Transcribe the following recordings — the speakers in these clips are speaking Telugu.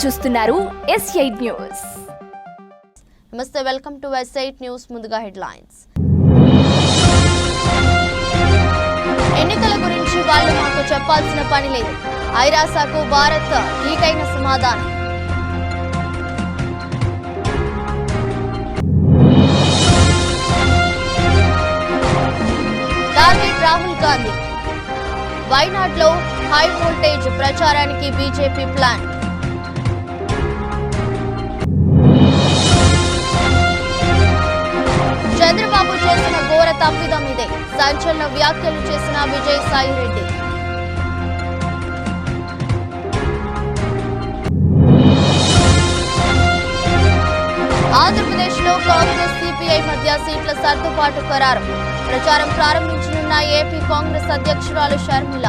చూస్తున్నారు S8 న్యూస్. నమస్తే, వెల్కమ్ టు S8 న్యూస్. ముందుగా హెడ్లైన్స్. ఎన్నికల గురించి వాళ్ళు మాకు చెప్పాల్సిన పని లేదు. ఐరాసాకు భారత్ ధీటైన సమాధానం. టార్గెట్ రాహుల్ గాంధీ. వైనాడ్లో హై వోల్టేజ్ ప్రచారానికి బీజేపీ ప్లాన్. చంద్రబాబు చేసిన ఘోర తప్పిదం ఇదే. సంచలన వ్యాఖ్యలు చేసిన విజయసాయి రెడ్డి. ఆంధ్రప్రదేశ్లో కాంగ్రెస్ సిపిఐ మధ్య సీట్ల సర్దుబాటు ఖరారు. ప్రచారం ప్రారంభించనున్న ఏపీ కాంగ్రెస్ అధ్యక్షురాలు షర్మిల.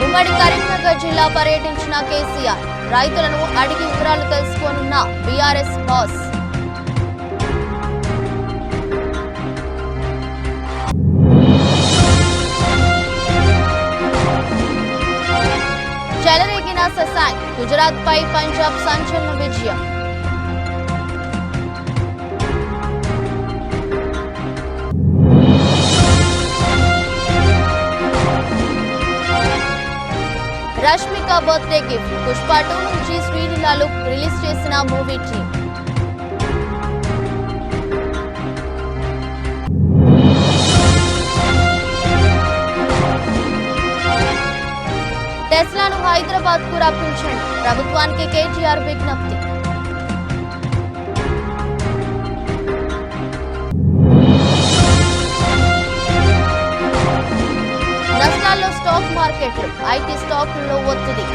ఉమ్మడి కరీంనగర్ జిల్లా పర్యటించిన కేసీఆర్. రైతులను అడిగి వివరాలు తెలుసుకోనున్న బీఆర్ఎస్ బాస్. చెలరేగిన శశాంక్. గుజరాత్ పై పంజాబ్ సంచలన విజయం. Rashmika birthday gift. పుష్ప 2 నుంచి శ్రీలీల లుక్ రిలీజ్ చేసిన మూవీ టీమ్. టెస్లాను హైదరాబాద్ కు రప్పించండి. ప్రభుత్వానికి కేటీఆర్ విజ్ఞప్తి. నష్టాల్లో స్టాక్ మార్కెట్లు. ఐటీ స్టాకుల్లో ఒత్తిడి.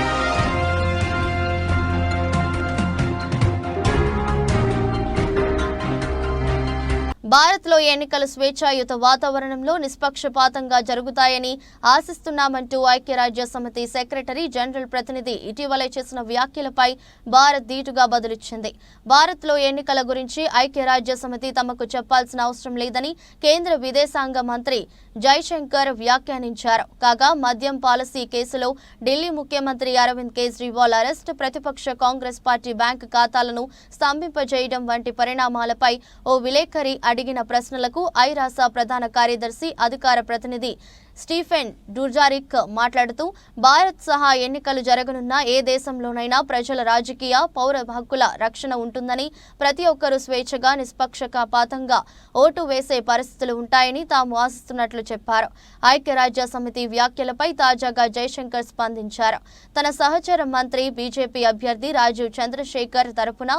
భారత్లో ఎన్నికలు స్వేచ్ఛాయుత వాతావరణంలో నిష్పక్షపాతంగా జరుగుతాయని ఆశిస్తున్నామంటూ ఐక్యరాజ్య సమితి సెక్రటరీ జనరల్ ప్రతినిధి ఇటీవలే చేసిన వ్యాఖ్యలపై భారత్ ధీటుగా బదులిచ్చింది. భారత్లో ఎన్నికల గురించి ఐక్యరాజ్య సమితి తమకు చెప్పాల్సిన అవసరం లేదని కేంద్ర విదేశాంగ మంత్రి జైశంకర్ వ్యాఖ్యానించారు. కాగా మద్యం పాలసీ కేసులో ఢిల్లీ ముఖ్యమంత్రి అరవింద్ కేజ్రీవాల్ అరెస్ట్, ప్రతిపక్ష కాంగ్రెస్ పార్టీ బ్యాంకు ఖాతాలను స్తంభింపజేయడం వంటి పరిణామాలపై ఓ విలేకరి అడిగిన ప్రశ్నలకు ఐరాస ప్రధాన కార్యదర్శి అధికార ప్రతినిధి స్టీఫెన్ డుజారిక్ మాట్లాడుతూ భారత్ సహా ఎన్నికలు జరగనున్న ఏ దేశంలోనైనా ప్రజల రాజకీయ పౌర హక్కుల రక్షణ ఉంటుందని, ప్రతి ఒక్కరూ స్వేచ్ఛగా నిష్పక్షపాతంగా ఓటు వేసే పరిస్థితులు ఉంటాయని తాము ఆశిస్తున్నట్లు చెప్పారు. ఐక్యరాజ్య సమితి వ్యాఖ్యలపై తాజాగా జైశంకర్ స్పందించారు. తన సహచర మంత్రి బీజేపీ అభ్యర్థి రాజీవ్ చంద్రశేఖర్ తరపున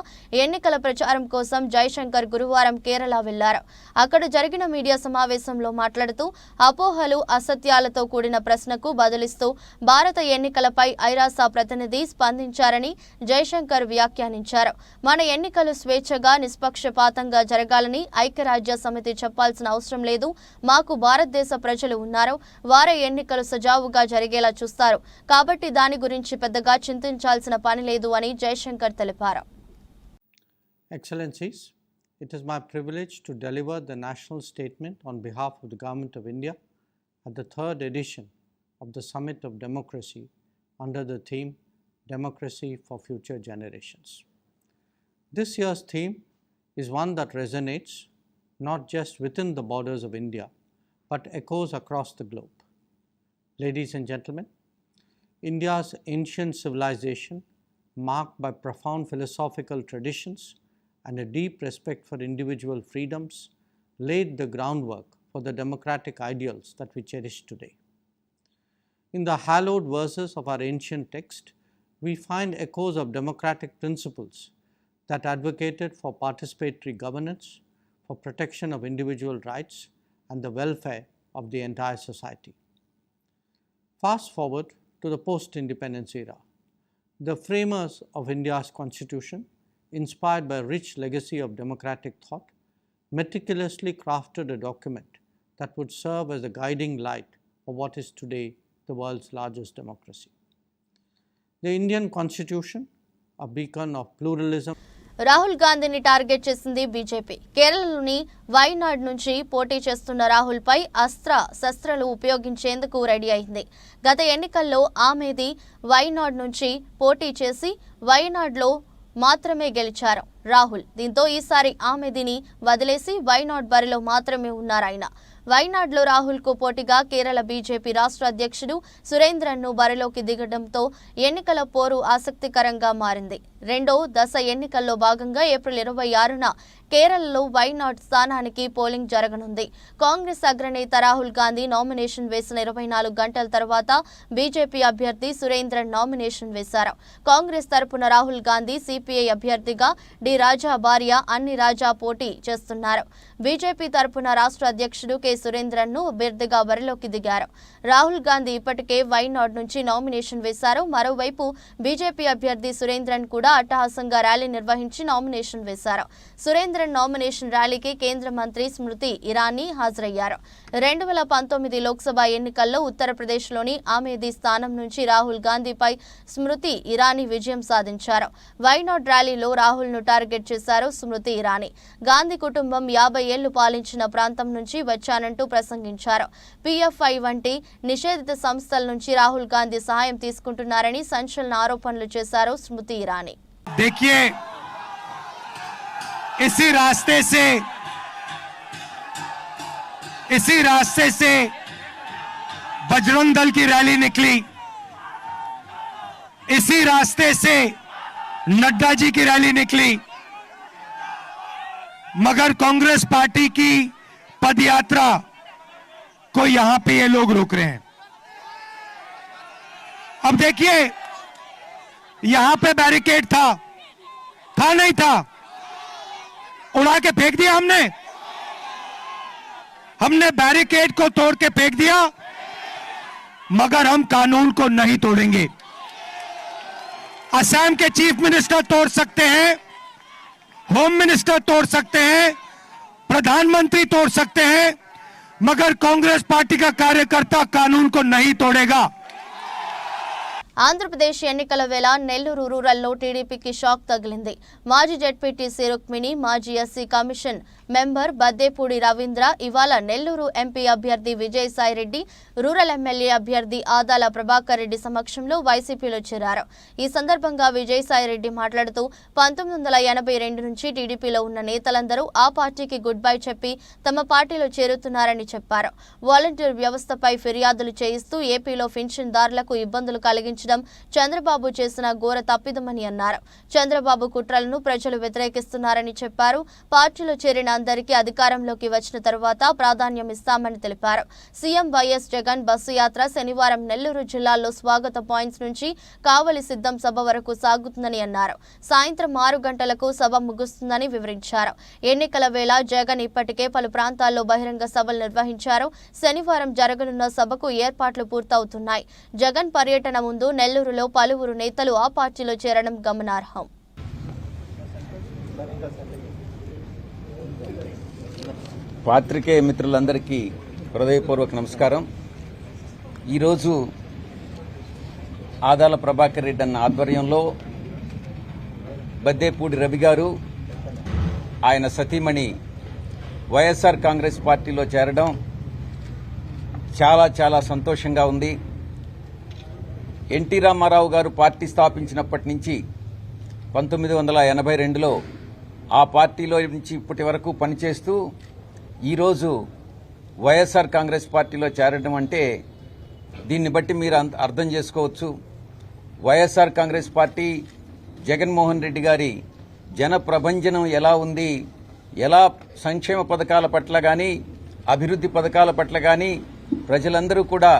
ఎన్నికల ప్రచారం కోసం జైశంకర్ గురువారం కేరళ వెళ్లారు. అక్కడ జరిగిన మీడియా సమావేశంలో మాట్లాడుతూ అపోహలు, అసత్యాలతో కూడిన ప్రశ్నకు బదులిస్తూ భారత ఎన్నికలపై ఐరాస ప్రతినిధి స్పందించారని జైశంకర్ వ్యాఖ్యానించారు. మన ఎన్నికలు స్వేచ్ఛగా నిష్పక్షపాతంగా జరగాలని ఐక్యరాజ్య సమితి చెప్పాల్సిన అవసరం లేదు. మాకు భారతదేశ ప్రజలు ఉన్నారు. వారే ఎన్నికలు సజావుగా జరిగేలా చూస్తారు. కాబట్టి దాని గురించి పెద్దగా చింతించాల్సిన పని లేదు అని జైశంకర్ తెలిపారు. Excellencies, it is my privilege to deliver the national statement on behalf of the Government of India at the third edition of the Summit of Democracy under the theme Democracy for Future Generations. This year's theme is one that resonates not just within the borders of India, but echoes across the globe. Ladies and gentlemen, India's ancient civilization, marked by profound philosophical traditions and a deep respect for individual freedoms, laid the groundwork for the democratic ideals that we cherish today. In the hallowed verses of our ancient text, we find echoes of democratic principles that advocated for participatory governance, for protection of individual rights, and the welfare of the entire society. Fast forward to the post-independence era. The framers of India's constitution, inspired by a rich legacy of democratic thought, meticulously crafted a document that would serve as a guiding light of what is today the world's largest democracy. The Indian Constitution, a beacon of pluralism. Rahul గాంధీని టార్గెట్ చేసింది బీజేపీ. కేరళలోని వైనాడ్ నుంచి పోటీ చేస్తున్న రాహుల్ పై శస్త్రాలు ఉపయోగించేందుకు రెడీ అయింది. గత ఎన్నికల్లో ఆమెది వైనాడ్ నుంచి పోటీ చేసి వైనాడ్లో మాత్రమే గెలిచారు రాహుల్. దీంతో ఈసారి ఆమెదిని వదిలేసి వైనాడ్ బరిలో మాత్రమే ఉన్నారాయన. వైనాడ్లో రాహుల్కు పోటీగా కేరళ బీజేపీ రాష్ట్ర అధ్యక్షుడు సురేంద్రన్ను బరిలోకి దిగడంతో ఎన్నికల పోరు ఆసక్తికరంగా మారింది. రెండో దశ ఎన్నికల్లో భాగంగా ఏప్రిల్ 26న కేరళలో వైనాడ్ స్థానానికి పోలింగ్ జరగనుంది. కాంగ్రెస్ అగ్రనేత రాహుల్ గాంధీ నామినేషన్ వేసిన 24 గంటల తర్వాత బీజేపీ అభ్యర్థి సురేంద్రన్ నామినేషన్ వేశారు. కాంగ్రెస్ తరపున రాహుల్ గాంధీ, సిపిఐ అభ్యర్థిగా డి రాజా భార్య అన్ని రాజా పోటీ చేస్తున్నారు. బీజేపీ తరపున రాష్ట్ర అధ్యక్షుడు కె సురేంద్రన్ ను అభ్యర్థిగా బరిలోకి దిగారు. రాహుల్ గాంధీ ఇప్పటికే వైనాడ్ నుంచి నామినేషన్ వేశారు. మరోవైపు బీజేపీ అభ్యర్థి సురేంద్రన్ కూడా అట్టహాసంగా ర్యాలీ నిర్వహించి నామినేషన్ వేశారు. సురేంద్రన్ నామినేషన్ ర్యాలీకి కేంద్ర మంత్రి స్మృతి ఇరానీ హాజరయ్యారు. 2019 లోక్సభ ఎన్నికల్లో ఉత్తరప్రదేశ్లోని ఆమేథీ స్థానం నుంచి రాహుల్ గాంధీపై స్మృతి ఇరానీ విజయం సాధించారు. వైనాడ్ ర్యాలీలో రాహుల్ ను టార్గెట్ చేశారు స్మృతి ఇరానీ. గాంధీ కుటుంబం 50 ఏళ్లు పాలించిన ప్రాంతం నుంచి వచ్చానంటూ ప్రసంగించారు. పిఎఫ్ఐ వంటి నిషేధిత సంస్థల నుంచి రాహుల్ గాంధీ సహాయం తీసుకుంటున్నారని సంచలన ఆరోపణలు చేశారు స్మృతి ఇరానీ. देखिए, इसी रास्ते से बजरंग दल की रैली निकली, इसी रास्ते से नड्डा जी की रैली निकली, मगर कांग्रेस पार्टी की पदयात्रा को यहां पे ये लोग रोक रहे हैं। अब देखिए, यहां पे बैरिकेड था नहीं था, उड़ा के फेंक दिया हमने बैरिकेड को तोड़ के फेंक दिया, मगर हम कानून को नहीं तोड़ेंगे। असम के चीफ मिनिस्टर तोड़ सकते हैं, होम मिनिस्टर तोड़ सकते हैं, प्रधानमंत्री तोड़ सकते हैं, मगर कांग्रेस पार्टी का कार्यकर्ता कानून को नहीं तोड़ेगा। ఆంధ్రప్రదేశ్ ఎన్నికల వేళ నెల్లూరు రూరల్లో టీడీపీకి షాక్ తగిలింది. మాజీ జెడ్పీటీసీ రుక్మిణి, మాజీ SC commission member Baddepudi Ravindra ఇవాళ నెల్లూరు ఎంపీ అభ్యర్థి విజయసాయిరెడ్డి, రూరల్ ఎమ్మెల్యే అభ్యర్థి ఆదాల ప్రభాకర్ రెడ్డి సమక్షంలో వైసీపీలో చేరారు. ఈ సందర్భంగా విజయసాయిరెడ్డి మాట్లాడుతూ 1982 నుంచి టీడీపీలో ఉన్న నేతలందరూ ఆ పార్టీకి గుడ్ బై చెప్పి తమ పార్టీలో చేరుతున్నారని చెప్పారు. వాలంటీర్ వ్యవస్థపై ఫిర్యాదులు చేయిస్తూ ఏపీలో పింఛన్దారులకు ఇబ్బందులు కలిగించడం చంద్రబాబు చేసిన ఘోర తప్పిదమని అన్నారు. చంద్రబాబు కుట్రలను ప్రజలు వ్యతిరేకిస్తున్నారని చెప్పారు. పార్టీలో చేరిన అందరికీ అధికారంలోకి వచ్చిన తర్వాత ప్రాధాన్యం ఇస్తామని తెలిపారు. సీఎం వైఎస్ జగన్ బస్సు యాత్ర శనివారం నెల్లూరు జిల్లాలో స్వాగత పాయింట్స్ నుంచి కావలి సిద్ధం సభ వరకు సాగుతుందని అన్నారు. సాయంత్రం 6 గంటలకు సభ ముగుస్తుందని వివరించారు. ఎన్నికల వేళ జగన్ ఇప్పటికే పలు ప్రాంతాల్లో బహిరంగ సభలు నిర్వహించారు. శనివారం జరగనున్న సభకు ఏర్పాట్లు పూర్తవుతున్నాయి. జగన్ పర్యటన ముందు నెల్లూరులో పలువురు నేతలు ఆ పార్టీలో చేరడం గమనార్హం. పాత్రికేయ మిత్రులందరికీ హృదయపూర్వక నమస్కారం. ఈరోజు ఆదాల ప్రభాకర్ రెడ్డి అన్న ఆధ్వర్యంలో బద్దేపూడి రవి గారు, ఆయన సతీమణి వైఎస్ఆర్ కాంగ్రెస్ పార్టీలో చేరడం చాలా చాలా సంతోషంగా ఉంది. ఎన్టీ రామారావు గారు పార్టీ స్థాపించినప్పటి నుంచి 1982లో ఆ పార్టీలో నుంచి ఇప్పటి వరకు పనిచేస్తూ ఈరోజు వైఎస్ఆర్ కాంగ్రెస్ పార్టీలో చేరడం అంటే దీన్ని బట్టి మీరు అర్థం చేసుకోవచ్చు. వైఎస్ఆర్ కాంగ్రెస్ పార్టీ జగన్మోహన్ రెడ్డి గారి జన ప్రభంజనం ఎలా ఉంది, ఎలా సంక్షేమ పథకాల పట్ల కానీ అభివృద్ధి పథకాల పట్ల కానీ ప్రజలందరూ కూడా,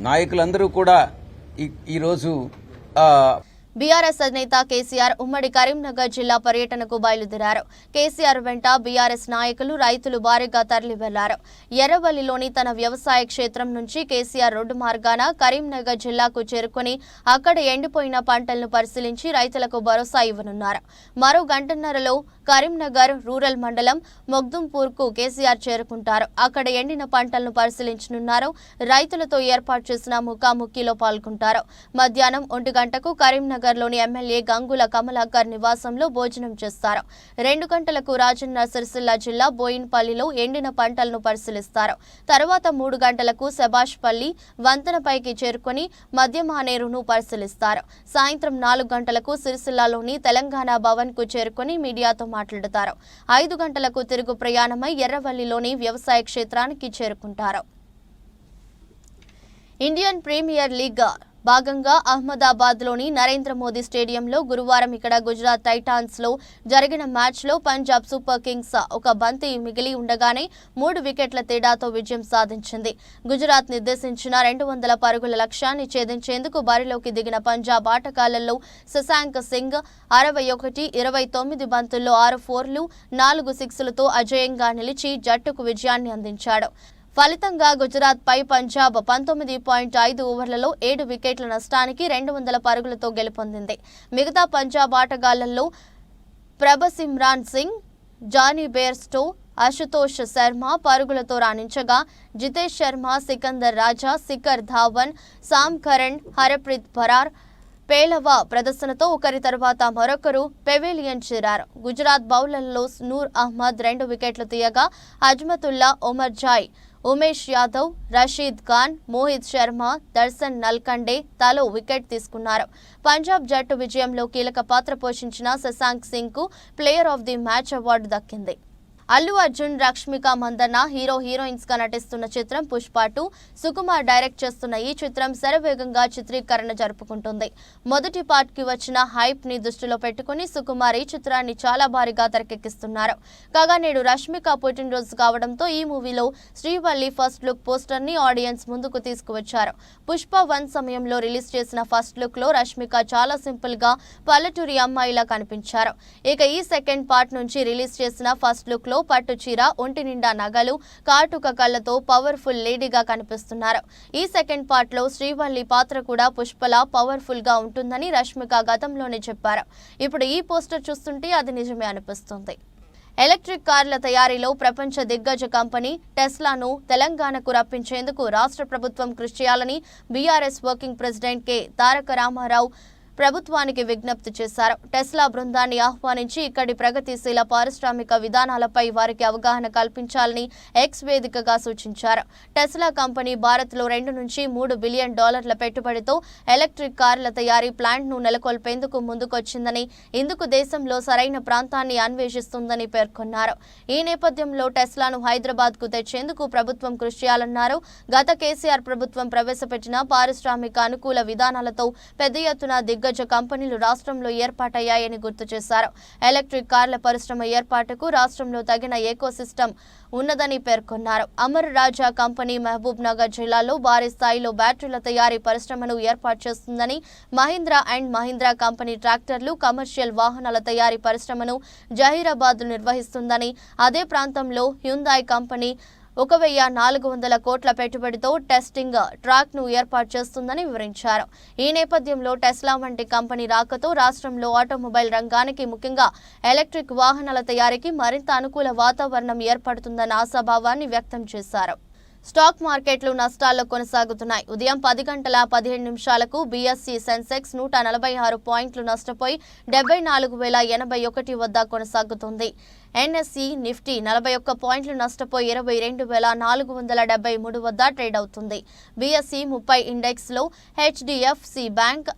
నాయకులందరూ కూడా ఈరోజు బీఆర్ఎస్ అధినేత కేసీఆర్ ఉమ్మడి కరీంనగర్ జిల్లా పర్యటనకు బయలుదేరారు. కేసీఆర్ వెంట బీఆర్ఎస్ నాయకులు, రైతులు భారీగా తరలి వెళ్లారు. ఎర్రవల్లిలోని తన వ్యవసాయ క్షేత్రం నుంచి కేసీఆర్ రోడ్డు మార్గాన కరీంనగర్ జిల్లాకు చేరుకుని అక్కడ ఎండిపోయిన పంటలను పరిశీలించి రైతులకు భరోసా ఇవ్వనున్నారు. మరో గంటన్నరలో కరీంనగర్ రూరల్ మండలం మొగ్దుంపూర్కు కేసీఆర్ చేరుకుంటారు. అక్కడ ఎండిన పంటలను పరిశీలించనున్నారు. రైతులతో ఏర్పాటు చేసిన ముఖాముఖిలో పాల్గొంటారు. మధ్యాహ్నం 1 గంటకు కరీంనగర్ నగర్లోని ఎమ్మెల్యే గంగుల కమలాకర్ నివాసంలో భోజనం చేస్తారు. 2 గంటలకు రాజన్న సిరిసిల్ల జిల్లా బోయిన్పల్లిలో ఎండిన పంటలను పరిశీలిస్తారు. తర్వాత 3 గంటలకు శభాష్పల్లి వంతెనపైకి చేరుకుని మధ్యమానేరును పరిశీలిస్తారు. సాయంత్రం 4 గంటలకు సిరిసిల్లలోని తెలంగాణ భవన్ కు చేరుకుని మీడియాతో మాట్లాడతారు. 5 గంటలకు తిరుగు ప్రయాణమై ఎర్రవల్లిలోని వ్యవసాయ క్షేత్రానికి చేరుకుంటారు. ఇండియన్ ప్రీమియర్ లీగ్ భాగంగా అహ్మదాబాద్లోని నరేంద్ర మోదీ స్టేడియంలో గురువారం ఇక్కడ గుజరాత్ టైటాన్స్ లో జరిగిన మ్యాచ్లో పంజాబ్ సూపర్ కింగ్స్ ఒక బంతి మిగిలి ఉండగానే 3 వికెట్ల తేడాతో విజయం సాధించింది. గుజరాత్ నిర్దేశించిన 200 పరుగుల లక్ష్యాన్ని ఛేదించేందుకు బరిలోకి దిగిన పంజాబ్ ఆటగాళ్లలో శశాంక్ సింగ్ 61, 29 బంతుల్లో 6 ఫోర్లు 4 సిక్స్లతో అజేయంగా నిలిచి జట్టుకు విజయాన్ని అందించాడు. ఫలితంగా గుజరాత్ పై పంజాబ్ 19.5 ఓవర్లలో 7 వికెట్ల నష్టానికి 200 పరుగులతో గెలుపొందింది. మిగతా పంజాబ్ ఆటగాళ్లలో ప్రభసిమ్రాన్ సింగ్, జానీ బేర్స్టో, అశుతోష్ శర్మ పరుగులతో రాణించగా జితేష్ శర్మ, సికందర్ రాజా, శిఖర్ ధావన్, సామ్ కరణ్, హరప్రీత్ బరార్ పేలవ ప్రదర్శనతో ఒకరి తర్వాత మరొకరు పెవిలియన్ చేరారు. గుజరాత్ బౌలర్లలో నూర్ అహ్మద్ 2 వికెట్లు తీయగా అజ్మతుల్లా, ఒమర్ జాయ్, ఉమేష్ యాదవ్, రషీద్ ఖాన్, మోహిత్ శర్మ, దర్శన్ నల్కండే తలో వికెట్ తీసుకున్నారు. పంజాబ్ జట్టు విజయంలో కీలక పాత్ర పోషించిన శశాంక్ సింగ్ కు player of the match award దక్కింది. అల్లు అర్జున్, రష్మిక మందన్న హీరోయిన్స్ గా నటిస్తున్న చిత్రం పుష్ప 2 సుకుమార్ డైరెక్ట్ చేస్తున్న ఈ చిత్రం శరవేగంగా చిత్రీకరణ జరుపుకుంటుంది. మొదటి పార్ట్ కి వచ్చిన హైప్ ని దృష్టిలో పెట్టుకుని సుకుమార్ ఈ చిత్రాన్ని చాలా భారీగా తెరకెక్కిస్తున్నారు. కాగా నేడు రష్మిక పుట్టినరోజు కావడంతో ఈ మూవీలో శ్రీవల్లి ఫస్ట్ లుక్ పోస్టర్ ని ఆడియన్స్ ముందుకు తీసుకువచ్చారు. పుష్ప 1 సమయంలో రిలీజ్ చేసిన ఫస్ట్ లుక్ లో రష్మిక చాలా సింపుల్ గా పల్లెటూరి అమ్మాయిలా కనిపించారు. ఇక ఈ సెకండ్ పార్ట్ నుంచి రిలీజ్ చేసిన ఫస్ట్ లుక్ పట్టు చీర, ఒంటి నిండా నగలు, కాటుక కళ్ళతో పవర్ఫుల్ లేడీగా కనిపిస్తున్నారు. ఈ సెకండ్ పార్ట్ లో శ్రీవల్లి పాత్ర కూడా పుష్పలా పవర్ఫుల్ గా ఉంటుందని రష్మిక గతంలోనే చెప్పారు. ఇప్పుడు ఈ పోస్టర్ చూస్తుంటే అది నిజమే అనిపిస్తుంది. ఎలక్ట్రిక్ కార్ల తయారీలో ప్రపంచ దిగ్గజ కంపెనీ టెస్లాను తెలంగాణకు రప్పించేందుకు రాష్ట్ర ప్రభుత్వం కృషి చేయాలని బీఆర్ఎస్ వర్కింగ్ ప్రెసిడెంట్ కె తారక రామారావు ప్రభుత్వానికి విజ్ఞప్తి చేశారు. టెస్లా బృందాన్ని ఆహ్వానించి ఇక్కడి ప్రగతిశీల పారిశ్రామిక విధానాలపై వారికి అవగాహన కల్పించాలని ఎక్స్ వేదికగా సూచించారు. టెస్లా కంపెనీ భారత్లో 2 నుంచి 3 బిలియన్ డాలర్ల పెట్టుబడితో ఎలక్ట్రిక్ కార్ల తయారీ ప్లాంట్ను నెలకొల్పేందుకు ముందుకొచ్చిందని, ఇందుకు దేశంలో సరైన ప్రాంతాన్ని అన్వేషిస్తుందని పేర్కొన్నారు. ఈ నేపథ్యంలో టెస్లాను హైదరాబాద్కు తెచ్చేందుకు ప్రభుత్వం కృషి చేయాలన్నారు. గత కేసీఆర్ ప్రభుత్వం ప్రవేశపెట్టిన పారిశ్రామిక అనుకూల విధానాలతో పెద్ద ఎత్తున దిగ్గజ కంపెనీలు రాష్ట్రంలో ఏర్పాటయ్యాయని గుర్తు చేశారు. ఎలక్ట్రిక్ కార్ల పరిశ్రమ ఏర్పాటుకు రాష్ట్రంలో తగిన ఎకోసిస్టమ్ ఉన్నదని పేర్కొన్నారు. అమర్ రాజా కంపెనీ మహబూబ్ నగర్ జిల్లాలో భారీ స్థాయిలో బ్యాటరీల తయారీ పరిశ్రమను ఏర్పాటు చేస్తుందని, మహీంద్రా అండ్ మహీంద్రా కంపెనీ ట్రాక్టర్లు, కమర్షియల్ వాహనాల తయారీ పరిశ్రమను జహీరాబాద్ నిర్వహిస్తుందని, అదే ప్రాంతంలో హ్యుందాయ్ కంపెనీ 1400 కోట్ల పెట్టుబడితో టెస్టింగ్ ట్రాక్ ను ఏర్పాటు చేస్తుందని వివరించారు. ఈ నేపథ్యంలో టెస్లా వంటి కంపెనీ రాకతో రాష్ట్రంలో ఆటోమొబైల్ రంగానికి, ముఖ్యంగా ఎలక్ట్రిక్ వాహనాల తయారీకి మరింత అనుకూల వాతావరణం ఏర్పడుతుందన్న ఆశాభావాన్ని వ్యక్తం చేశారు. స్టాక్ మార్కెట్లు నష్టాల్లో కొనసాగుతున్నాయి. ఉదయం 10 గంటల 17 నిమిషాలకు బీఎస్ఈ సెన్సెక్స్ 146 పాయింట్లు నష్టపోయి 74,081 వద్ద కొనసాగుతుంది. ఎన్ఎస్ఈ నిఫ్టీ 41 పాయింట్లు నష్టపోయి 22,473 వద్ద ట్రేడ్ అవుతుంది. బీఎస్ఈ 30 ఇండెక్స్ లో HDFC Bank,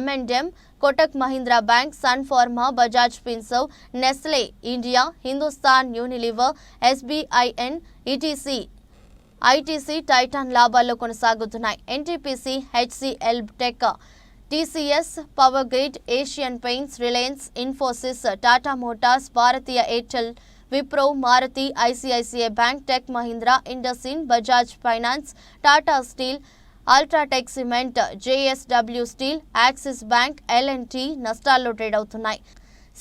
M&M, Kotak Mahindra Bank, Sun Pharma, Bajaj Finserv, Nestle India, Hindustan Unilever, SBIN, ITC, Titan లాభాల్లో కొనసాగుతున్నాయి. NTPC, HCL Tech, TCS, Power Grid, Asian Paints, Reliance, Infosys, Tata Motors, Bharti Airtel, Wipro, Maruti, ICICI Bank, Tech Mahindra, IndusInd, Bajaj Finance, Tata Steel, UltraTech Cement, JSW Steel, Axis Bank, L&T నష్టాల్లో ట్రేడ్ అవుతున్నాయి.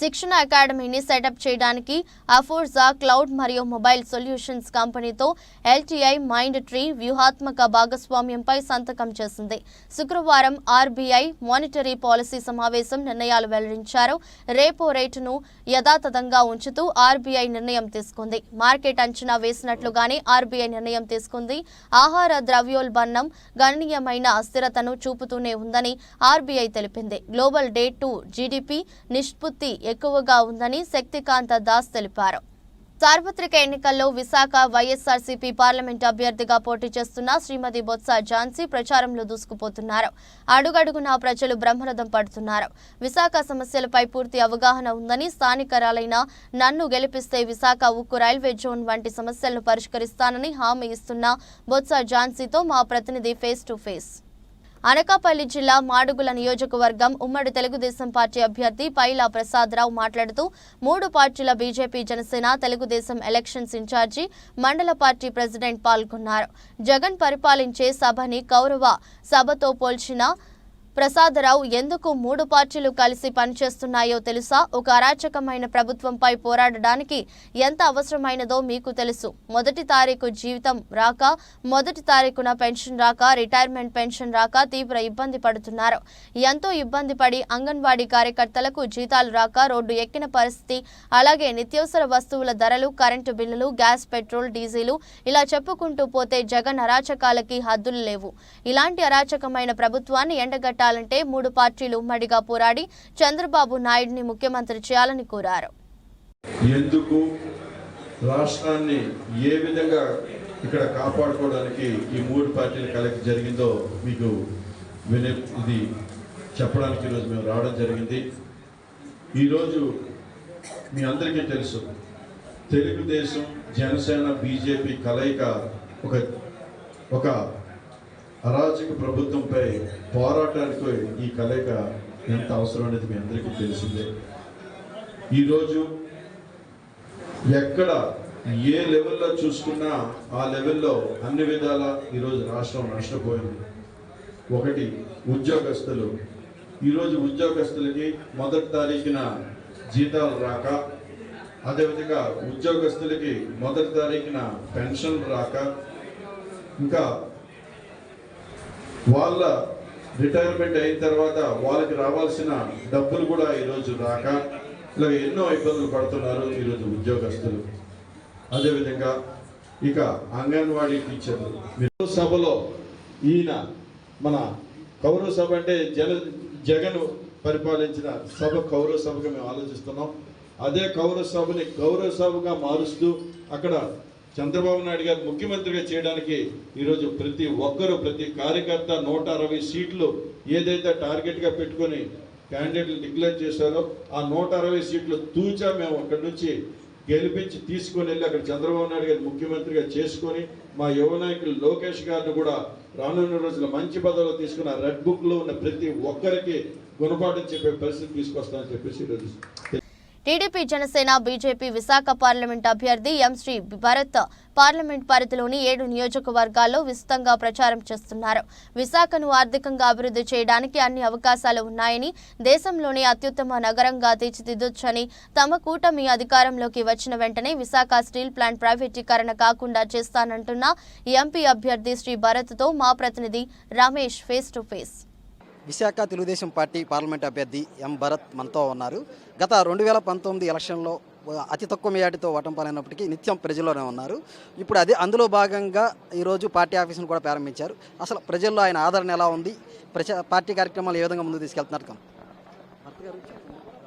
శిక్షణ అకాడమీని సెటప్ చేయడానికి అఫోర్జా క్లౌడ్ మరియు మొబైల్ సొల్యూషన్స్ కంపెనీతో ఎల్టీఐ మైండ్ ట్రీ వ్యూహాత్మక భాగస్వామ్యంపై సంతకం చేసింది. శుక్రవారం ఆర్బీఐ మానిటరీ పాలసీ సమావేశం నిర్ణయాలు వెల్లడించారు. రేపో రేటును యథాతథంగా ఉంచుతూ ఆర్బీఐ నిర్ణయం తీసుకుంది. మార్కెట్ అంచనా వేసినట్లుగానే ఆర్బీఐ నిర్ణయం తీసుకుంది. ఆహార ద్రవ్యోల్బణం గణనీయమైన అస్థిరతను చూపుతూనే ఉందని ఆర్బీఐ తెలిపింది. గ్లోబల్ డే 2 జీడీపీ నిష్పత్తి ఎక్కువగా ఉందని శక్తికాంత దాస్ తెలిపారు. సార్వత్రిక ఎన్నికల్లో విశాఖ వైఎస్ఆర్సీపీ పార్లమెంట్ అభ్యర్థిగా పోటీ చేస్తున్న శ్రీమతి బొత్స ఝాన్సీ ప్రచారంలో దూసుకుపోతున్నారు. అడుగడుగునా ప్రజలు బ్రహ్మరథం పడుతున్నారు. విశాఖ సమస్యలపై పూర్తి అవగాహన ఉందని, స్థానికరాలైన నన్ను గెలిపిస్తే విశాఖ ఉక్కు రైల్వే జోన్ వంటి సమస్యలను పరిష్కరిస్తానని హామీ ఇస్తున్న బొత్స ఝాన్సీతో మా ప్రతినిధి ఫేస్ టు ఫేస్. అనకాపల్లి జిల్లా మాడుగుల నియోజకవర్గం ఉమ్మడి తెలుగుదేశం పార్టీ అభ్యర్థి పైలా ప్రసాదరావు మాట్లాడుతూ 3 పార్టీల BJP, Janasena, Telugu Desam elections incharge, మండల పార్టీ ప్రెసిడెంట్ పాల్గొన్నారు. జగన్ పరిపాలించే సభని కౌరవ సభతో పోల్చిన ప్రసాదరావు ఎందుకు 3 పార్టీలు కలిసి పనిచేస్తున్నాయో తెలుసా? ఒక అరాచకమైన ప్రభుత్వంపై పోరాడడానికి ఎంత అవసరమైనదో మీకు తెలుసు. 1వ తారీఖు జీవితం రాక, 1వ తారీఖున పెన్షన్ రాక, రిటైర్మెంట్ పెన్షన్ రాక తీవ్ర ఇబ్బంది పడుతున్నారు. ఎంతో ఇబ్బంది పడి అంగన్వాడీ కార్యకర్తలకు జీతాలు రాక రోడ్డు ఎక్కిన పరిస్థితి. అలాగే నిత్యావసర వస్తువుల ధరలు, కరెంటు బిల్లులు, గ్యాస్, పెట్రోల్, డీజిలు ఇలా చెప్పుకుంటూ పోతే జగన్ అరాచకాలకి హద్దులు లేవు. ఇలాంటి అరాచకమైన ప్రభుత్వాన్ని ఎండగట్టాలంటే 3 పార్టీలు ఉమ్మడిగా పోరాడి చంద్రబాబు నాయుడిని ముఖ్యమంత్రి చేయాలని కోరారు. ఎందుకు రాష్ట్రాన్ని ఏ విధంగా ఇక్కడ కాపాడుకోవడానికి ఈ 3 పార్టీలు కలెక్ట్ జరిగిందో మీకు ఇది చెప్పడానికి ఈరోజు మేము రావడం జరిగింది. ఈరోజు మీ అందరికీ తెలుసు, తెలుగుదేశం, జనసేన, బీజేపీ కలయిక ఒక అరాచక ప్రభుత్వంపై పోరాటానికి ఈ కలయిక ఎంత అవసరం అనేది మీ అందరికీ తెలిసిందే. ఈరోజు ఎక్కడ ఏ లెవెల్లో చూసుకున్నా ఆ లెవెల్లో అన్ని విధాల ఈరోజు రాష్ట్రం నష్టపోయింది. ఒకటి ఉద్యోగస్తులు. ఈరోజు ఉద్యోగస్తులకి 1వ తారీఖున జీతాలు రాక, అదేవిధంగా ఉద్యోగస్తులకి 1వ తారీఖున పెన్షన్ రాక, ఇంకా వాళ్ళ రిటైర్మెంట్ అయిన తర్వాత వాళ్ళకి రావాల్సిన డబ్బులు కూడా ఈరోజు రాక, ఇలా ఎన్నో ఇబ్బందులు పడుతున్నారు ఈరోజు ఉద్యోగస్తులు. అదేవిధంగా ఇక అంగన్వాడీ టీచర్లు. సభలో ఈయన మన కౌరవ సభ అంటే జగన్ పరిపాలించిన సభ కౌరవ సభగా మేము ఆలోచిస్తున్నాం. అదే కౌరవ సభని గౌరవ సభగా మారుస్తూ అక్కడ చంద్రబాబు నాయుడు గారు ముఖ్యమంత్రిగా చేయడానికి ఈరోజు ప్రతి ఒక్కరూ, ప్రతి కార్యకర్త 160 సీట్లు ఏదైతే టార్గెట్గా పెట్టుకొని క్యాండిడేట్లు డిక్లేర్ చేశారో ఆ 160 సీట్లు తూచా మేము అక్కడి నుంచి గెలిపించి తీసుకొని వెళ్ళి అక్కడ చంద్రబాబు నాయుడు గారు ముఖ్యమంత్రిగా చేసుకొని మా యువ నాయకులు లోకేష్ గారిని కూడా రానున్న రోజుల్లో మంచి పదవిలో తీసుకున్న రెడ్ బుక్లో ఉన్న ప్రతి ఒక్కరికి గుణపాఠం చెప్పే పరిస్థితి తీసుకొస్తామని చెప్పేసి ఈరోజు TDP, Janasena, BJP Visakha parliament అభ్యర్థి ఎం శ్రీ భరత్ పార్లమెంట్ పరిధిలోని 7 నియోజకవర్గాల్లో విస్తృతంగా ప్రచారం చేస్తున్నారు. విశాఖను ఆర్థికంగా అభివృద్ధి చేయడానికి అన్ని అవకాశాలు ఉన్నాయని, దేశంలోనే అత్యుత్తమ నగరంగా తీర్చిదిద్దొచ్చని, తమ కూటమి అధికారంలోకి వచ్చిన వెంటనే విశాఖ స్టీల్ ప్లాంట్ ప్రైవేటీకరణ కాకుండా చేస్తానంటున్న ఎంపీ అభ్యర్థి శ్రీ భరత్తో మా ప్రతినిధి Ramesh face to face. Visakha Telugu Desam party parliament అభ్యర్థి ఎం భరత్ మనతో ఉన్నారు. గత 2019 ఎలక్షన్లో అతి తక్కువ మెజార్టీతో ఓటమి పాలైనప్పటికీ నిత్యం ప్రజల్లోనే ఉన్నారు. ఇప్పుడు అందులో భాగంగా ఈరోజు పార్టీ ఆఫీసును కూడా ప్రారంభించారు. అసలు ప్రజల్లో ఆయన ఆదరణ ఎలా ఉంది, పార్టీ కార్యక్రమాలు ఏ విధంగా ముందుకు తీసుకెళ్తున్నారు? భరత్ గారు,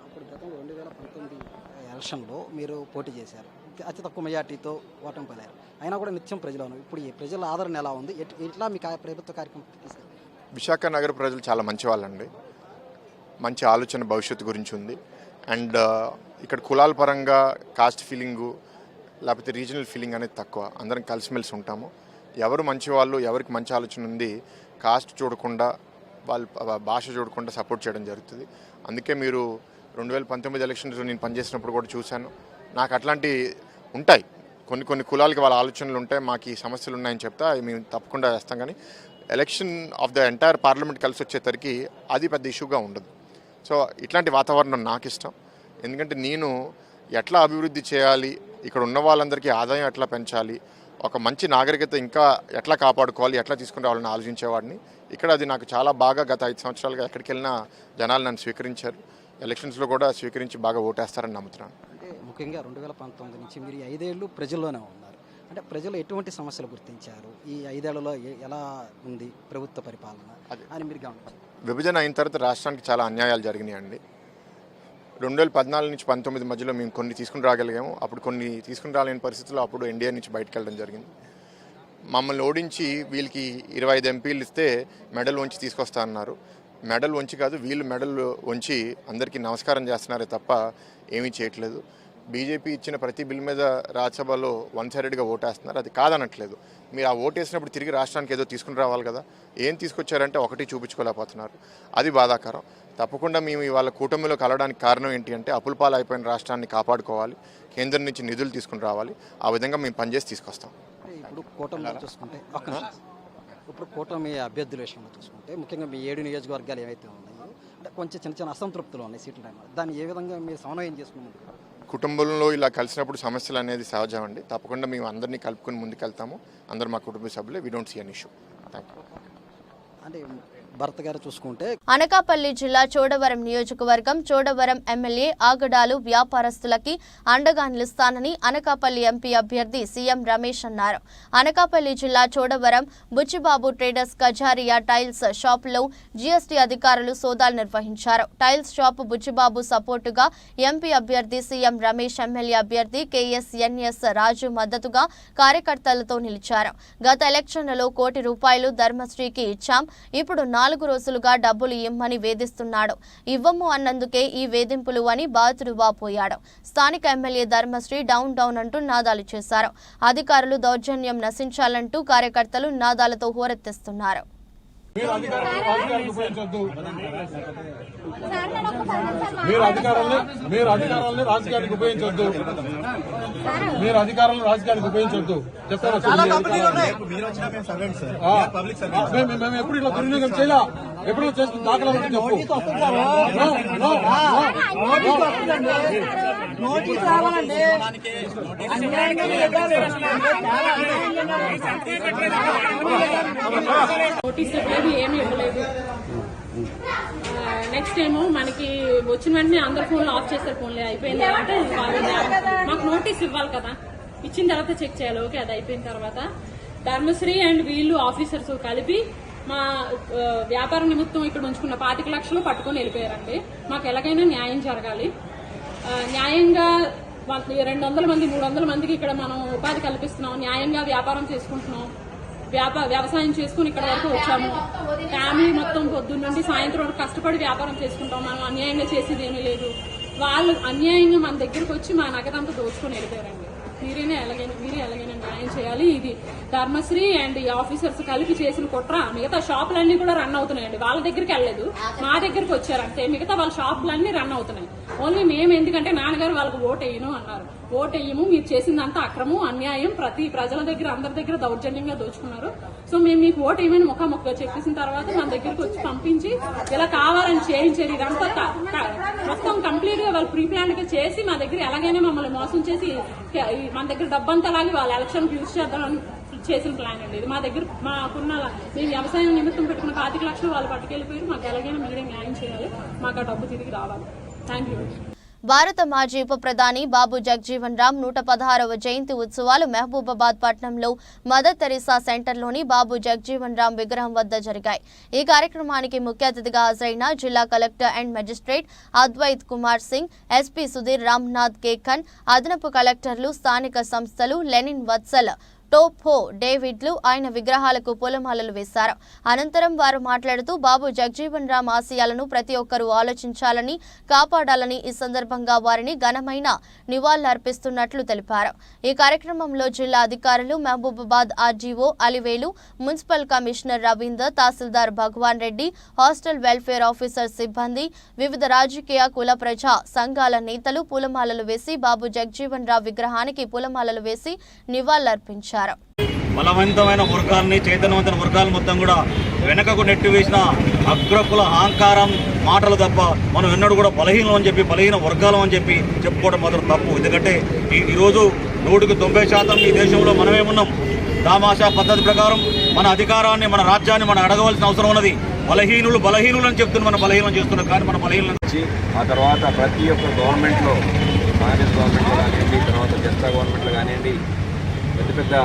అప్పుడు గతంలో 2019 ఎలక్షన్లో మీరు పోటీ చేశారు, అతి తక్కువ మెజార్టీతో ఓటమి పాలయ్యారు. అయినా కూడా నిత్యం ప్రజలు ఉన్నారు. ఇప్పుడు ఈ ప్రజల ఆదరణ ఎలా ఉంది, ఎట్లా మీ ప్రభుత్వ కార్యక్రమం తీసుకెళ్తారు? విశాఖ నగర ప్రజలు చాలా మంచి వాళ్ళండి. మంచి ఆలోచన భవిష్యత్తు గురించి ఉంది. అండ్ ఇక్కడ కులాల పరంగా కాస్ట్ ఫీలింగు లేకపోతే రీజనల్ ఫీలింగ్ అనేది తక్కువ. అందరం కలిసిమెలిసి ఉంటాము. ఎవరు మంచి వాళ్ళు, ఎవరికి మంచి ఆలోచన ఉంది, కాస్ట్ చూడకుండా, వాళ్ళ భాష చూడకుండా సపోర్ట్ చేయడం జరుగుతుంది. అందుకే మీరు 2019 ఎలక్షన్స్ నేను పనిచేసినప్పుడు కూడా చూశాను. నాకు అట్లాంటి ఉంటాయి, కొన్ని కులాలకి వాళ్ళ ఆలోచనలు ఉంటాయి, మాకు ఈ సమస్యలు ఉన్నాయని చెప్తా మేము తప్పకుండా వేస్తాం. కానీ election of the entire parliament కలిసి వచ్చేసరికి అది పెద్ద ఇష్యూగా ఉండదు. సో ఇట్లాంటి వాతావరణం నాకు ఇష్టం. ఎందుకంటే నేను ఎట్లా అభివృద్ధి చేయాలి, ఇక్కడ ఉన్న వాళ్ళందరికీ ఆదాయం ఎట్లా పెంచాలి, ఒక మంచి నాగరికత ఇంకా ఎట్లా కాపాడుకోవాలి, ఎట్లా తీసుకుని రావాలని ఆలోచించేవాడిని. ఇక్కడ అది నాకు చాలా బాగా గత 5 సంవత్సరాలుగా ఎక్కడికి వెళ్ళినా జనాలు నన్ను స్వీకరించారు. ఎలక్షన్స్లో కూడా స్వీకరించి బాగా ఓటేస్తారని నమ్ముతున్నాను. అంటే ముఖ్యంగా 2019 నుంచి మీరు 5 ఏళ్ళు ప్రజల్లోనే ఉన్నారు. అంటే ప్రజలు ఎటువంటి సమస్యలు గుర్తించారు, ఈ 5 ఏళ్లలో ఎలా ఉంది ప్రభుత్వ పరిపాలన అని మీరు గమనించారు? విభజన అయిన తర్వాత రాష్ట్రానికి చాలా అన్యాయాలు జరిగినాయండి. 2014 నుంచి 19 మధ్యలో మేము కొన్ని తీసుకుని రాగలిగాము. అప్పుడు కొన్ని తీసుకుని రాలేని పరిస్థితుల్లో అప్పుడు ఎన్డీఏ నుంచి బయటకు వెళ్ళడం జరిగింది. మమ్మల్ని ఓడించి వీళ్ళకి 25 ఎంపీలు ఇస్తే మెడల్ వంచి తీసుకొస్తా అన్నారు. మెడల్ వంచి కాదు, వీళ్ళు మెడల్ వంచి అందరికీ నమస్కారం చేస్తున్నారే తప్ప ఏమీ చేయట్లేదు. బీజేపీ ఇచ్చిన ప్రతి బిల్ మీద రాజ్యసభలో 1 సైడెడ్గా ఓటేస్తున్నారు. అది కాదనట్లేదు. మీరు ఆ ఓటేసినప్పుడు తిరిగి రాష్ట్రానికి ఏదో తీసుకుని రావాలి కదా. ఏం తీసుకొచ్చారంటే ఒకటి చూపించుకోలేకపోతున్నారు. అది బాధాకరం. తప్పకుండా మేము ఇవాళ కూటమిలో కలవడానికి కారణం ఏంటి అంటే అప్పుల పాలు అయిపోయిన రాష్ట్రాన్ని కాపాడుకోవాలి, కేంద్రం నుంచి నిధులు తీసుకుని రావాలి. ఆ విధంగా మేము పనిచేసి తీసుకొస్తాం. ఇప్పుడు కూటమిలో చూసుకుంటే ఇప్పుడు కూటమి అభ్యర్థుల విషయంలో చూసుకుంటే ముఖ్యంగా మీ 7 నియోజకవర్గాలు ఏవైతే ఉన్నాయో అంటే కొంచెం చిన్న అసంతృప్తులు ఉన్నాయి సీట్ల టైంలో. దాన్ని ఏ విధంగా మీరు సమన్వయం చేసుకున్నారు? కుటుంబంలో ఇలా కలిసినప్పుడు సమస్యలు అనేది సహజం అండి. తప్పకుండా మేము అందరినీ కలుపుకొని ముందుకెళ్తాము. అందరు మా కుటుంబ సభ్యులే. We don't see an issue. Thank you. అంటే భరత్ గారు చూసుకుంటే అనకాపల్లి జిల్లా చోడవరం నియోజకవర్గం చోడవరం ఎమ్మెల్యే ఆగడాలు వ్యాపారస్తులకి అండగా నిలుస్తానని అనకాపల్లి ఎంపీ అభ్యర్థి సీఎం రమేష్ అన్నారు. అనకాపల్లి జిల్లా చోడవరం బుచ్చిబాబు ట్రేడర్స్ కజారియా టైల్స్ షాపులో జీఎస్టీ అధికారులు సోదాలు నిర్వహించారు. టైల్స్ షాపు బుచ్చిబాబు సపోర్టుగా ఎంపీ అభ్యర్థి సీఎం రమేష్, ఎమ్మెల్యే అభ్యర్థి కేఎస్ఎన్ఎస్ రాజు మద్దతుగా కార్యకర్తలతో నిలిచారు. గత ఎలక్షన్లలో ₹1 కోటి ధర్మశ్రీకి ఇచ్చాం, ఇప్పుడు 4 రోజులుగా డబ్బులు ఇమ్మని వేధిస్తున్నాడు, ఇవ్వము అన్నందుకే ఈ వేధింపులు అని బాధితుడు వాపోయాడు. స్థానిక ఎమ్మెల్యే ధర్మశ్రీ డౌన్ డౌన్ అంటూ నినాదాలు చేశారు. అధికారులు దౌర్జన్యం నశించాలంటూ కార్యకర్తలు నినాదాలతో హోరెత్తిస్తున్నారు. మీరు అధికారాన్ని రాజకీయానికి ఉపయోగించొద్దు. మీరు అధికారాలను రాజకీయానికి ఉపయోగించొద్దు. చెప్తారా? మేము ఎప్పుడు ఇట్లా దుర్వినియోగం చేయాల, ఎప్పుడు చేస్తున్న దాఖలా చెప్పు. నోటీస్ ఇవ్వలేదు, ఏమీ ఇవ్వలేదు. నెక్స్ట్ ఏమో మనకి వచ్చిన వెంటనే అందరు ఫోన్లు ఆఫ్ చేస్తారు. ఫోన్లే అయిపోయింది అంటే మాకు నోటీస్ ఇవ్వాలి కదా, ఇచ్చిన తర్వాత చెక్ చేయాలి. ఓకే, అది అయిపోయిన తర్వాత ధర్మశ్రీ అండ్ వీళ్ళు ఆఫీసర్స్ కలిపి మా వ్యాపార నిమిత్తం ఇక్కడ ఉంచుకున్న 25 లక్షలు పట్టుకొని వెళ్ళిపోయారండి. మాకు ఎలాగైనా న్యాయం జరగాలి. న్యాయంగా 200 మంది 300 మందికి ఇక్కడ మనం ఉపాధి కల్పిస్తున్నాం, న్యాయంగా వ్యాపారం చేసుకుంటున్నాం, వ్యవసాయం చేసుకుని ఇక్కడ వరకు వచ్చాము. ఫ్యామిలీ మొత్తం పొద్దున్న నుండి సాయంత్రం వరకు కష్టపడి వ్యాపారం చేసుకుంటాం. మనం అన్యాయంగా చేసేది ఏమీ లేదు. వాళ్ళు అన్యాయంగా మన దగ్గరకు వచ్చి మా నగదంతా దోచుకొని వెళ్ళిపోయారండి. మీరే ఎలాగైనా న్యాయం చేయాలి. ఇది ధర్మశ్రీ అండ్ ఈ ఆఫీసర్స్ కలిపి చేసిన కుట్ర. మిగతా షాపులన్నీ కూడా రన్ అవుతున్నాయండి. వాళ్ళ దగ్గరికి వెళ్ళలేదు, మా దగ్గరికి వచ్చారు అంతే. మిగతా వాళ్ళ షాపులన్నీ రన్ అవుతున్నాయి. ఓన్లీ మేము ఎందుకంటే నాన్నగారు వాళ్ళకి ఓటు వేయను అన్నారు. ఓటు వేయము, మీరు చేసిందంతా అక్రమం, అన్యాయం, ప్రజల దగ్గర అందరి దగ్గర దౌర్జన్యంగా దోచుకున్నారు. సో మేము మీకు ఓటు వేయమని ముఖాముఖిగా చెప్పేసిన తర్వాత మన దగ్గరికి వచ్చి పంపించి ఇలా కావాలని చేయించారు. ఇదంతా మొత్తం కంప్లీట్ గా వాళ్ళు ప్రీ ప్లాన్ గా చేసి మా దగ్గర ఎలాగైనా మమ్మల్ని మోసం చేసి మన దగ్గర డబ్బంతా లాగి వాళ్ళ ఎలక్షన్ యూజ్ చేద్దామని చేసిన ప్లాన్ అండి ఇది. మా దగ్గర మాకున్న మేము వ్యవసాయం నిమిత్తం పెట్టుకున్న 25 లక్షలు వాళ్ళు పట్టుకెళ్లిపోయారు. మాకు ఎలాగైనా మీరే న్యాయం చేయాలి, మాకు ఆ డబ్బు తిరిగి రావాలి. Thank you. భారత మాజీ ఉప ప్రధాని బాబు జగజీవన్ రామ్ 116వ జయంతి ఉత్సవాలు మహబూబాబాద్ పట్టణంలో మదర్ తెరీసా సెంటర్లోని బాబు జగజీవన్ రామ్ విగ్రహం వద్ద జరిగాయి. ఈ కార్యక్రమానికి ముఖ్య అతిథిగా హాజరైన జిల్లా collector and magistrate Advait Kumar Singh, SP Sudhir Ramnath Kekan, అదనపు కలెక్టర్లు, స్థానిక సంస్థలు, లెనిన్ వత్సల్, టోప్హో డేవిడ్లు ఆయన విగ్రహాలకు పూలమాలలు వేశారు. అనంతరం వారు మాట్లాడుతూ బాబు జగజీవన్ రామ్ ఆశయాలను ప్రతి ఒక్కరూ ఆలోచించాలని, కాపాడాలని, ఈ సందర్భంగా వారిని ఘనమైన నివాళులర్పిస్తున్నట్లు తెలిపారు. ఈ కార్యక్రమంలో జిల్లా అధికారులు, Mahabubabad RDO Alivelu, municipal commissioner Ravinder, tehsildar Bhagwan Reddy, hostel welfare officer సిబ్బంది, వివిధ రాజకీయ కుల ప్రజా సంఘాల నేతలు పూలమాలలు వేసి బాబు జగజీవన్ రామ్ విగ్రహానికి పూలమాలలు వేసి నివాళులర్పించారు. బలవంతమైన వర్గాన్ని, చైతన్యవంతమైన వర్గాలు మొత్తం కూడా వెనకకు నెట్టివేసిన అగ్రకుల అహంకారం మాటలు తప్ప మనం ఎన్నడూ కూడా బలహీనం అని చెప్పి బలహీన వర్గాలం అని చెప్పి చెప్పుకోవడం మాత్రం తప్పు. ఎందుకంటే ఈరోజు 100% ఈ దేశంలో మనమేమున్నాం. దామాషా పద్ధతి ప్రకారం మన అధికారాన్ని మన రాజ్యాన్ని మనం అడగవలసిన అవసరం ఉన్నది. బలహీనులు అని చెప్తున్న మన బలహీనం చేస్తున్నారు. కానీ మన బలహీనం ఆ తర్వాత ప్రతి ఒక్క గవర్నమెంట్లో, కాంగ్రెస్ గవర్నమెంట్లో కానివ్వండి, తర్వాత జనతా గవర్నమెంట్లో కానివ్వండి, పెద్ద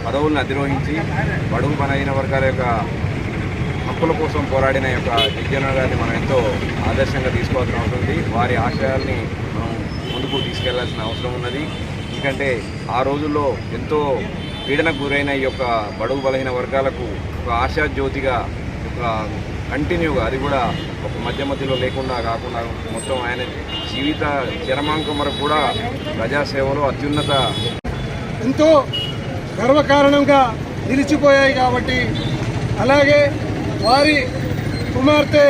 పదవులను అధిరోహించి బడుగు బలహీన వర్గాల యొక్క హక్కుల కోసం పోరాడిన యొక్క జగన్ గారిని మనం ఎంతో ఆదర్శంగా తీసుకోవాల్సిన అవసరం ఉంది. వారి ఆశయాల్ని మనం ముందుకు తీసుకెళ్లాల్సిన అవసరం ఉన్నది. ఎందుకంటే ఆ రోజుల్లో ఎంతో పీడనకు గురైన ఈ యొక్క బడుగు బలహీన వర్గాలకు ఒక ఆశాజ్యోతిగా ఒక కంటిన్యూగా, అది కూడా ఒక మధ్యలో లేకుండా కాకుండా మొత్తం ఆయన జీవిత చరమాంకం వరకు కూడా ప్రజాసేవలో అత్యున్నత ఎంతో గర్వకారణంగా నిలిచిపోయాయి. కాబట్టి అలాగే వారి కుమార్తె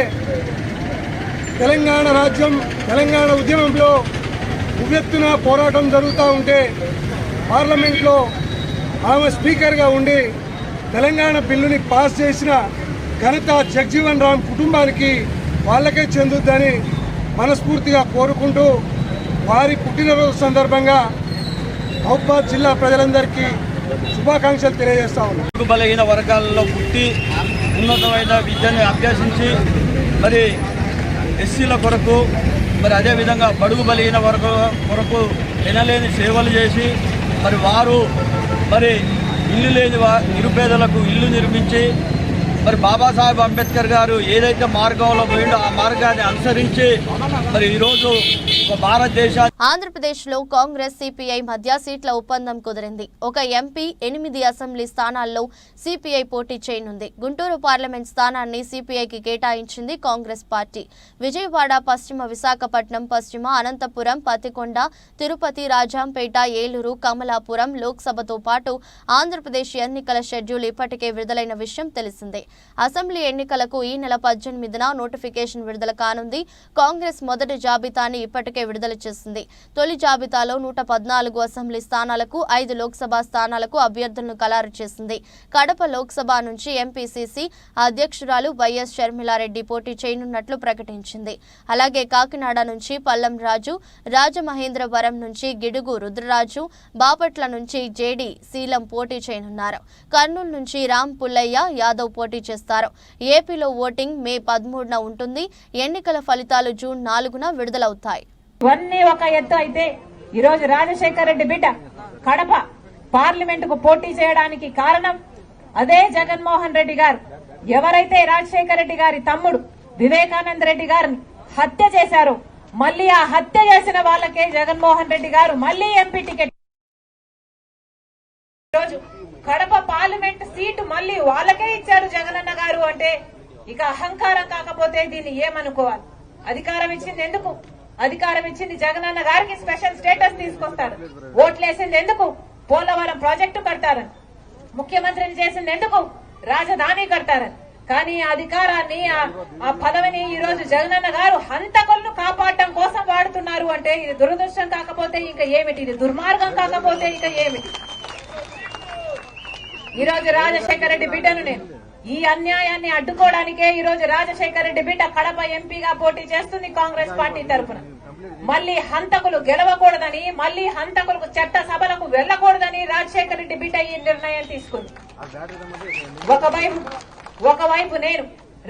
తెలంగాణ రాజ్యం, తెలంగాణ ఉద్యమంలో ఉవ్వెత్తున పోరాటం జరుగుతూ ఉంటే పార్లమెంట్లో ఆమె స్పీకర్గా ఉండి తెలంగాణ బిల్లుని పాస్ చేసిన ఘనత జగ్జీవన్ రామ్ కుటుంబానికి వాళ్ళకే చెందుద్దని మనస్ఫూర్తిగా కోరుకుంటూ వారి పుట్టినరోజు సందర్భంగా మహబూబాబాద్ జిల్లా ప్రజలందరికీ శుభాకాంక్షలు తెలియజేస్తా ఉన్నాం. బలహీన వర్గాల్లో పుట్టి ఉన్నతమైన విద్యను అభ్యసించి మరి ఎస్సీల కొరకు, మరి అదేవిధంగా బడుగు బలహీన వర్గాల కొరకు వినలేని సేవలు చేసి మరి వారు మరి ఇల్లు లేని నిరుపేదలకు ఇల్లు నిర్మించి మరి బాబాసాహెబ్ అంబేద్కర్ గారు ఏదైతే మార్గంలో పోయిండో ఆ మార్గాన్ని అనుసరించి మరి ఈరోజు భారతదేశాన్ని ఆంధ్రప్రదేశ్లో కాంగ్రెస్ సిపిఐ మధ్య సీట్ల ఒప్పందం కుదిరింది. ఒక ఎంపీ 8 అసెంబ్లీ స్థానాల్లో సిపిఐ పోటీ చేయనుంది. గుంటూరు పార్లమెంట్ స్థానాన్ని సిపిఐకి కేటాయించింది కాంగ్రెస్ పార్టీ. విజయవాడ, పశ్చిమ విశాఖపట్నం, పశ్చిమ అనంతపురం, పతికొండ, తిరుపతి, రాజాంపేట, ఏలూరు, కమలాపురం లోక్సభతో పాటు ఆంధ్రప్రదేశ్ ఎన్నికల షెడ్యూల్ ఇప్పటికే విడుదలైన విషయం తెలిసిందే. అసెంబ్లీ ఎన్నికలకు ఈ నెల 18న నోటిఫికేషన్ విడుదల కానుంది. కాంగ్రెస్ మొదటి జాబితాని ఇప్పటికే విడుదల చేసింది. తొలి జాబితాలో 114 అసెంబ్లీ స్థానాలకు, 5 లోక్సభ స్థానాలకు అభ్యర్థులను ఖరారు చేసింది. కడప లోక్సభ నుంచి ఎంపీసీసీ అధ్యక్షురాలు వైఎస్ షర్మిలారెడ్డి పోటీ చేయనున్నట్లు ప్రకటించింది. అలాగే కాకినాడ నుంచి పల్లం రాజు, రాజమహేంద్రవరం నుంచి గిడుగు రుద్రరాజు, బాపట్ల నుంచి జేడీ శీలం పోటీ చేయనున్నారు. కర్నూలు నుంచి రామ్ పుల్లయ్య యాదవ్ పోటీ చేస్తారు. ఏపీలో ఓటింగ్ మే 13న ఉంటుంది. ఎన్నికల ఫలితాలు జూన్ 4న విడుదలవుతాయి. ఇవన్నీ ఒక ఎత్తు అయితే ఈరోజు రాజశేఖర రెడ్డి బిడ్డ కడప పార్లమెంటుకు పోటీ చేయడానికి కారణం అదే జగన్మోహన్ రెడ్డి గారు. ఎవరైతే రాజశేఖర రెడ్డి గారి తమ్ముడు వివేకానంద రెడ్డి గారిని హత్య చేశారో మళ్లీ ఆ హత్య చేసిన వాళ్ళకే జగన్మోహన్ రెడ్డి గారు మళ్లీ ఎంపీ టికెట్. ఈరోజు కడప పార్లమెంట్ సీటు మళ్లీ వాళ్ళకే ఇచ్చారు జగనన్న గారు అంటే ఇక అహంకారం కాకపోతే దీన్ని ఏమనుకోవాలి? అధికారం ఇచ్చింది ఎందుకు? అధికారం ఇచ్చింది జగనన్న గారికి స్పెషల్ స్టేటస్ తీసుకొస్తారు. ఓట్లేసింది ఎందుకు? పోలవరం ప్రాజెక్టు కడతారని. ముఖ్యమంత్రిని చేసింది ఎందుకు? రాజధాని కడతారని. కానీ ఆ అధికారాన్ని, ఆ పదవిని ఈ రోజు జగనన్న గారు హంతకులను కాపాడటం కోసం వాడుతున్నారు అంటే ఇది దురదృష్టం కాకపోతే ఇంకా ఏమిటి? ఇది దుర్మార్గం కాకపోతే ఇంకా ఏమిటి? ఈ రోజు రాజశేఖర రెడ్డి బిడ్డను నేను ఈ అన్యాయాన్ని అడ్డుకోవడానికే ఈ రోజు రాజశేఖర రెడ్డి బిడ్డ కడప ఎంపీగా పోటీ చేస్తుంది కాంగ్రెస్ పార్టీ తరఫున. మళ్లీ హంతకులు గెలవకూడదని, మళ్లీ హంతకులకు చట్ట సభలకు వెళ్లకూడదని రాజశేఖర రెడ్డి బిడ్డ ఈ నిర్ణయం తీసుకుంది. ఒకవైపు నేను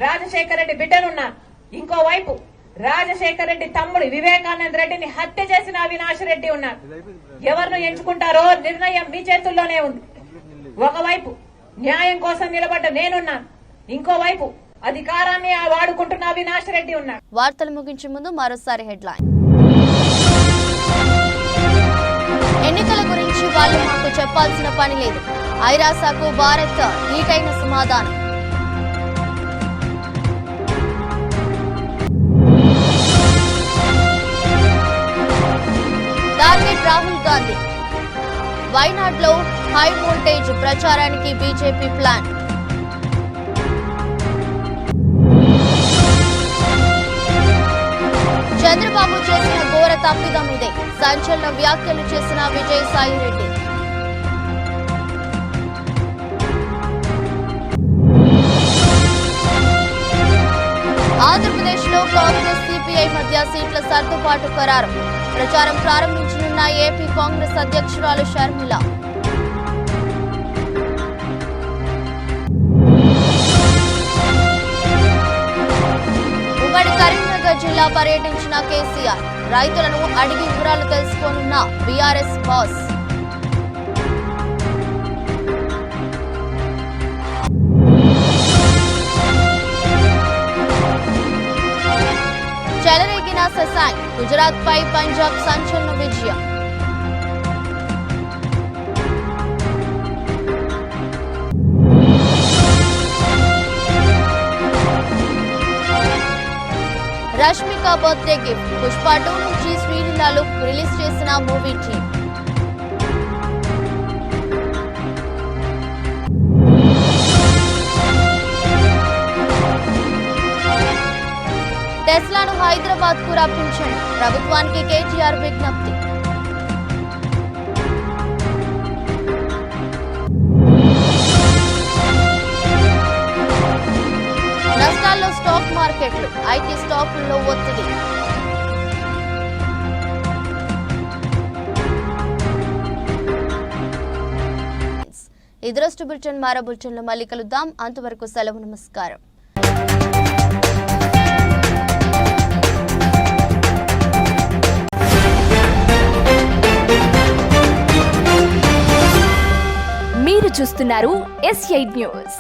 రాజశేఖర రెడ్డి బిడ్డనున్నాను, ఇంకోవైపు రాజశేఖర రెడ్డి తమ్ముడు వివేకానంద రెడ్డిని హత్య చేసిన అవినాష్ రెడ్డి ఉన్నారు. ఎవరిని ఎంచుకుంటారో నిర్ణయం మీ చేతుల్లోనే ఉంది. ఒకవైపు న్యాయం కోసం నిలబడ్డ నేనున్నాను, ఇంకోవైపు అధికారాన్ని వాడుకుంటున్న అవినాష్ రెడ్డి ఉన్నాడు. వార్తలు ముగించే ముందు మరోసారి హెడ్లైన్. ఎన్నికల గురించి వాళ్ళు మాకు చెప్పాల్సిన పని లేదు. ఐరాసాకు భారత్ నీటైన సమాధానం. టార్గెట్ రాహుల్ గాంధీ. వైనాడ్లో హై వోల్టేజ్ ప్రచారానికి బీజేపీ ప్లాన్. చంద్రబాబు చేసిన ఘోర తప్పిదం ఇదే. సంచలన వ్యాఖ్యలు చేసిన విజయసాయిరెడ్డి. ఆంధ్రప్రదేశ్లో కాంగ్రెస్ సిపిఐ మధ్య సీట్ల సర్దుబాటు ఖరారు. ప్రచారం ప్రారంభించనున్న ఏపీ కాంగ్రెస్ అధ్యక్షురాలు షర్మిల. ఉమ్మడి కరీంనగర్ జిల్లా పర్యటించిన కేసీఆర్. రైతులను అడిగి వివరాలు తెలుసుకోనున్న బీఆర్ఎస్ బాస్. చెలరేగిన శశాంక్. గుజరాత్ పై పంజాబ్ సంచలన విజయం. Rashmika birthday gift. పుష్ప 2 నుంచి శ్రీలీలా లుక్ రిలీజ్ చేసిన మూవీ టీమ్. టెస్లాను హైదరాబాద్ కు రప్పించండి. ప్రభుత్వానికి కేటీఆర్ విజ్ఞప్తి. నష్టాల్లో స్టాక్ మార్కెట్లు. ఐటీ స్టాకుల్లో ఒత్తిడి. ఇదరస్టు బులెటిన్ మరో బులెటిన్లో మళ్ళీ కలుద్దాం. అంతవరకు సెలవు. నమస్కారం. మీరు చూస్తున్నారు S8 న్యూస్.